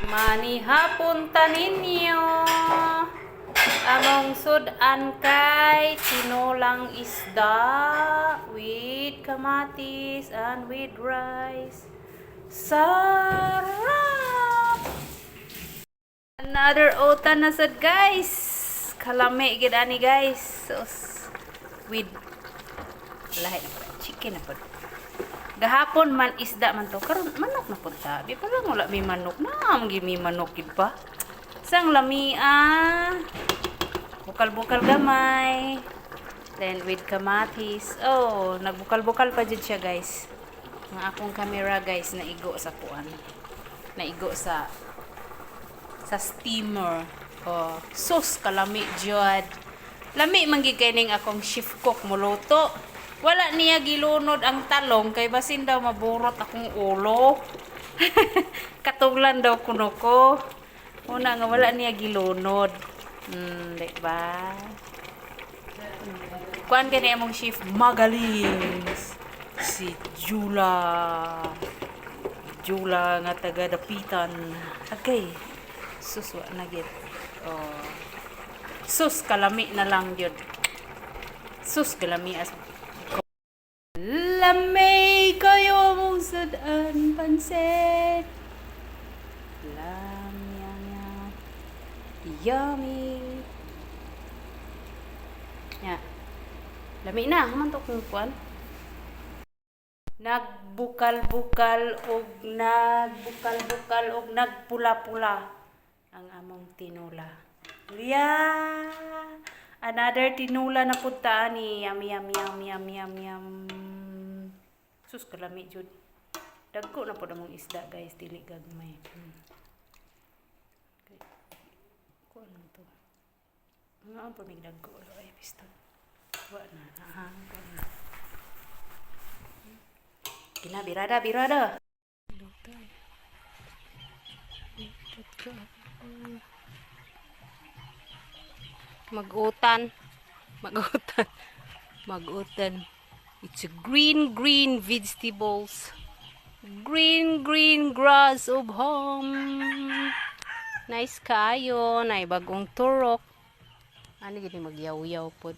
Manihapon ta ninyo. Among sudan kay tinolang isda with kamatis and with rice. Sarap! Another otan na sad guys. Kalami gid ani guys. Sus with lahi na pala. Chicken na pala. Gahapon man isda man to. Karon manok na pud ta. Di pa lang wala may manok. Naam gi may manok gid pa. Sang lamia. Bukal-bukal gamay. Then with kamatis. Oh, nagbukal-bukal pa jud siya guys. Ang akong camera guys naigo sa kuan. Naigo sa steamer. Oh, sus kalami jud. Lami man gid kining akong chef cook muluto. Wala niya gilunod ang talong kay basin daw maburot akong ulo. Katuglan daw kuno ko. Una nga wala niya gilunod. Di ba? Kuan gani among chef magaling. Si Jula. Jula nga taga Dapitan. Okay. Suswa na gid. Oh. Sus kalami na lang yun. Sus kalami as lamay kayo mong sudan pansit. Lamya. Yummy. Ya. Lami na man to kung kuan. Nagbukal-bukal og nagpula-pula ang among tinula. Yeah. Another tinula na punta ni. Yum, yum, yum, yum, yum, yum. Sus, kalami jud. Dagko na po namang isda, guys. Dili gagmay. Okay. Kuha lang to. Nga po may dagko. Ay, piston. Kuha na. Kuha na. Kina, birada, birada. Magutan. It's a green vegetables. Green grass of home. Nice kayo. Nay bagong turok. Ano gini magyaw-yaw po.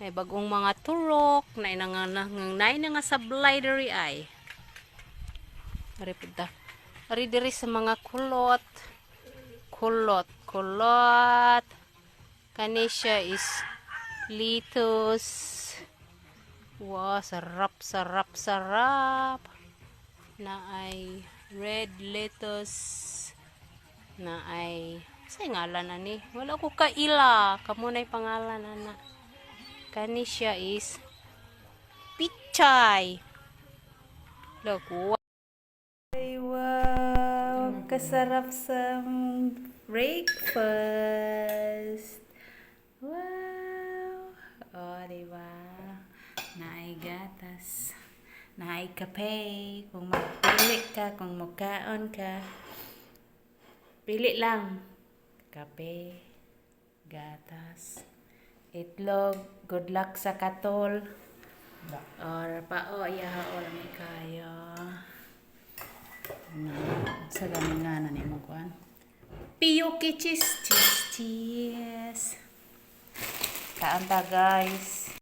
Nay bagong mga turok. Nay nga sablay diri ay. Ari punta. Ari diri sa mga kulot. Kanisya is lettuce. Wow, sarap. Na ay red lettuce. Na ay say ngalan na ni. Wala ko kaila. Kamo na'y pangalan na. Kanisya is pichay. Look. Ay, wow. Kasarap sa breakfast. Wow. Oh, diba? Naay gatas. Naay kape. Kung magpili ka, kung magkaon ka. Pili lang. Kape. Gatas. Itlog. Good luck sa katol. Or pao. Iyaha o lang kayo. Sa gamin nga na ni mo kuan. Piyuki cheese. Kaanta guys.